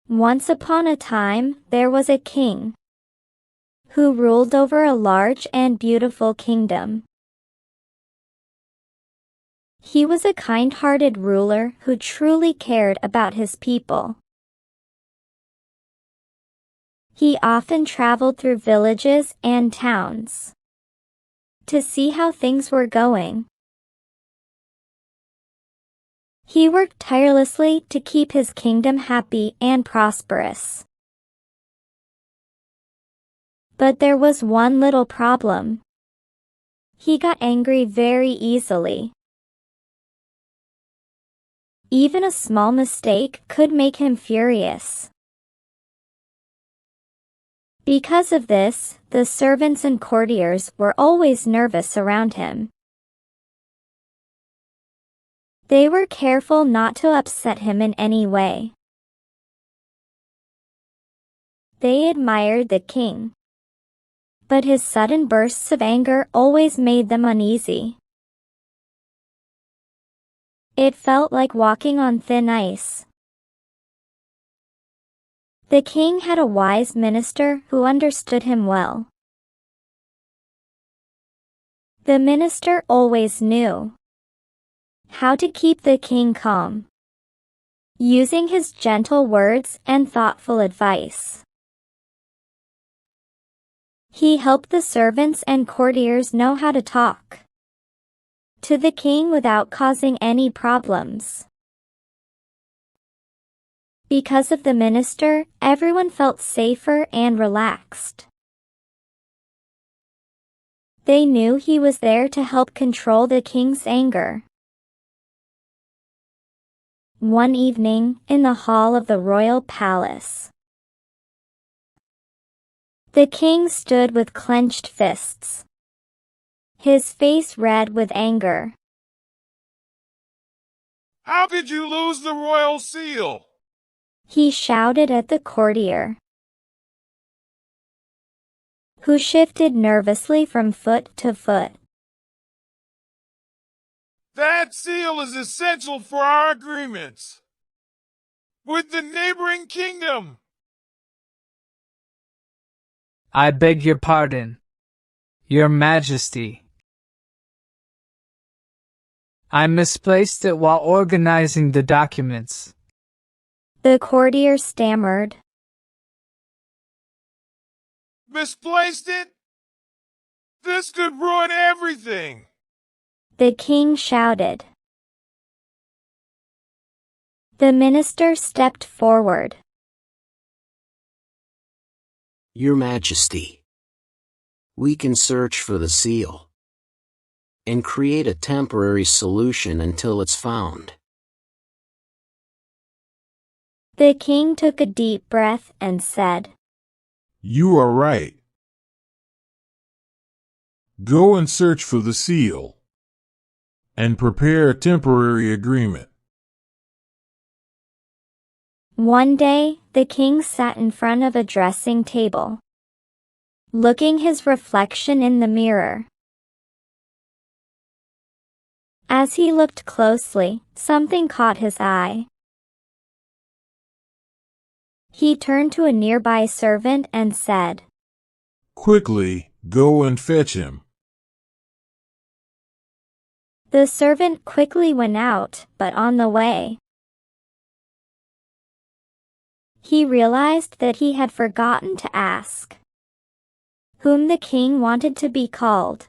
Once upon a time, there was a king who ruled over a large and beautiful kingdom. He was a kind-hearted ruler who truly cared about his people. He often traveled through villages and towns to see how things were going. He worked tirelessly to keep his kingdom happy and prosperous. But there was one little problem. He got angry very easily. Even a small mistake could make him furious. Because of this, the servants and courtiers were always nervous around him. They were careful not to upset him in any way. They admired the king, but his sudden bursts of anger always made them uneasy. It felt like walking on thin ice. The king had a wise minister who understood him well. The minister always knew how to keep the king calm, using his gentle words and thoughtful advice. He helped the servants and courtiers know how to talk to the king without causing any problems. Because of the minister, everyone felt safer and relaxed. They knew he was there to help control the king's anger. One evening, in the hall of the royal palace, the king stood with clenched fists, his face red with anger. How could you lose the royal seal? He shouted at the courtier, who shifted nervously from foot to foot. That seal is essential for our agreements with the neighboring kingdom. I beg your pardon, Your Majesty. I misplaced it while organizing the documents. The courtier stammered. Misplaced it? This could ruin everything. The king shouted. The minister stepped forward. Your Majesty, we can search for the seal and create a temporary solution until it's found. The king took a deep breath and said, You are right. Go and search for the seal and prepare a temporary agreement. One day, the king sat in front of a dressing table, looking his reflection in the mirror. As he looked closely, something caught his eye. He turned to a nearby servant and said, Quickly, go and fetch him. The servant quickly went out, but on the way, he realized that he had forgotten to ask whom the king wanted to be called.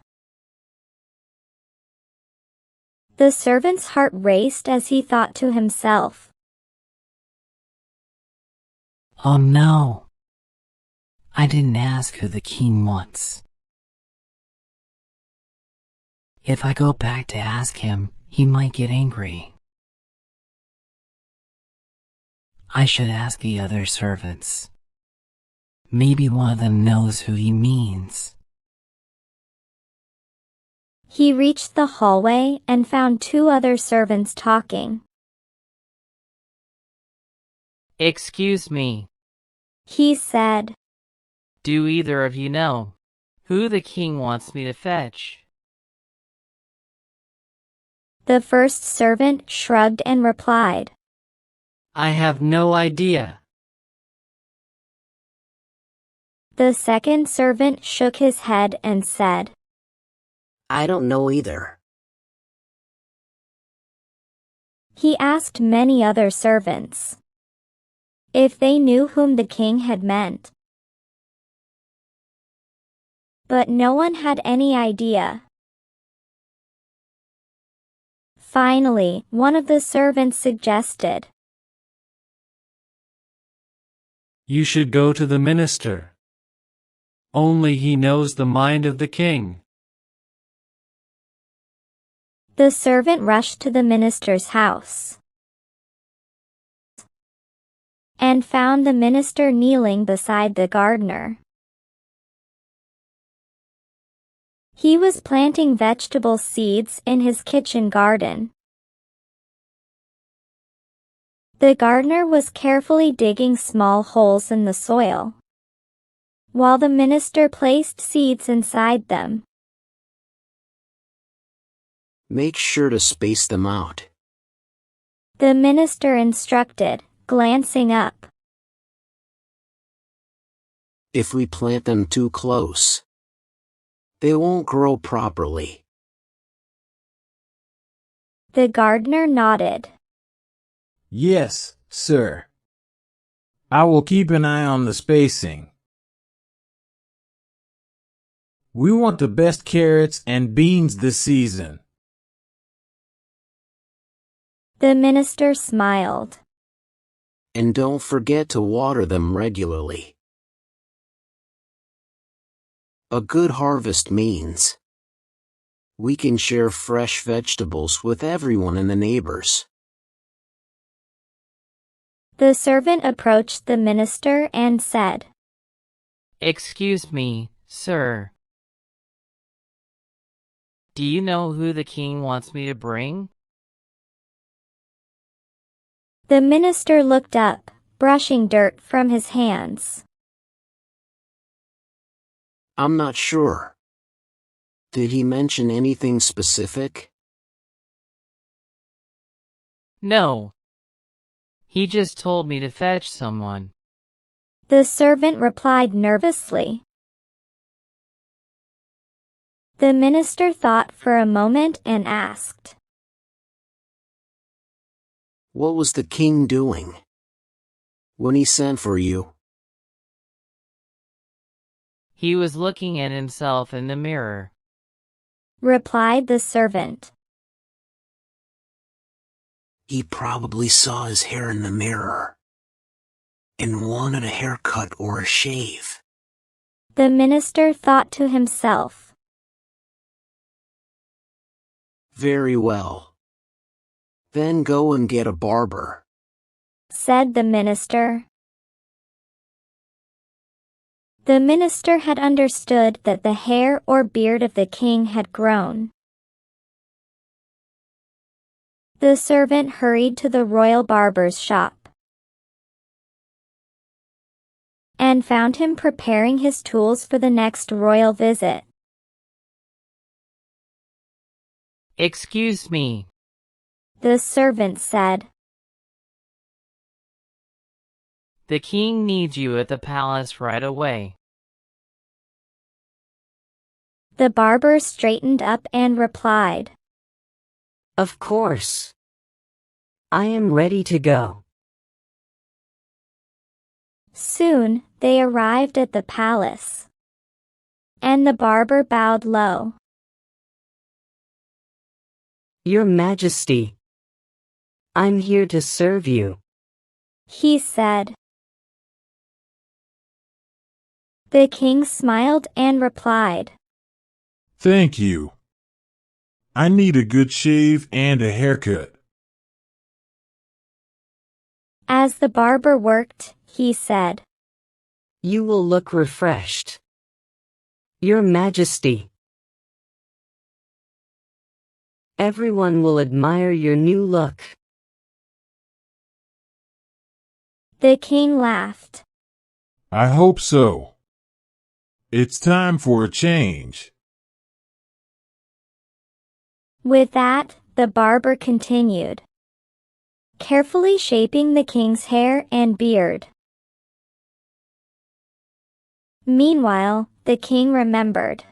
The servant's heart raced as he thought to himself, Oh no, I didn't ask who the king wants. If I go back to ask him, he might get angry. I should ask the other servants. Maybe one of them knows who he means. He reached the hallway and found two other servants talking. Excuse me, He said, do either of you know who the king wants me to fetch? The first servant shrugged and replied, I have no idea. The second servant shook his head and said, I don't know either. He asked many other servants if they knew whom the king had meant, but no one had any idea. Finally, one of the servants suggested, You should go to the minister. Only he knows the mind of the king. The servant rushed to the minister's house and found the minister kneeling beside the gardener. He was planting vegetable seeds in his kitchen garden. The gardener was carefully digging small holes in the soil, while the minister placed seeds inside them. Make sure to space them out. The minister instructed, glancing up. If we plant them too close, they won't grow properly. The gardener nodded. Yes, sir. I will keep an eye on the spacing. We want the best carrots and beans this season. The minister smiled. And don't forget to water them regularly. A good harvest means we can share fresh vegetables with everyone and the neighbors. The servant approached the minister and said, Excuse me, sir. Do you know who the king wants me to bring? The minister looked up, brushing dirt from his hands. I'm not sure. Did he mention anything specific? No. He just told me to fetch someone. The servant replied nervously. The minister thought for a moment and asked, What was the king doing when he sent for you? He was looking at himself in the mirror. Replied the servant. He probably saw his hair in the mirror and wanted a haircut or a shave. The minister thought to himself. Very well. Then go and get a barber, Said the minister. The minister had understood that the hair or beard of the king had grown. The servant hurried to the royal barber's shop and found him preparing his tools for the next royal visit. Excuse me. The servant said, The king needs you at the palace right away. The barber straightened up and replied, Of course. I am ready to go. Soon, they arrived at the palace, and the barber bowed low. Your Majesty, I'm here to serve you. He said. The king smiled and replied, Thank you. I need a good shave and a haircut. As the barber worked, he said, You will look refreshed. Your Majesty. Everyone will admire your new look. The king laughed. I hope so. It's time for a change. With that, the barber continued, carefully shaping the king's hair and beard. Meanwhile, the king remembered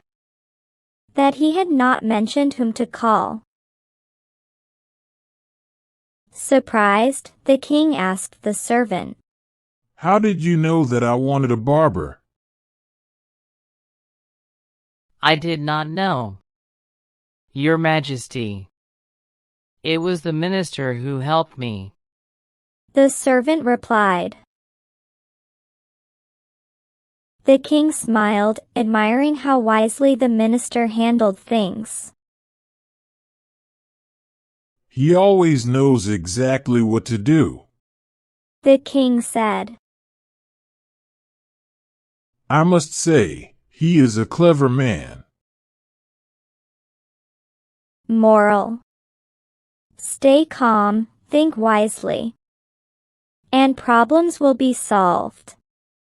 that he had not mentioned whom to call. Surprised, the king asked the servant, How did you know that I wanted a barber? I did not know, Your Majesty. It was the minister who helped me. The servant replied. The king smiled, admiring how wisely the minister handled things. He always knows exactly what to do. The king said. I must say, he is a clever man. Moral: stay calm, think wisely, and problems will be solved.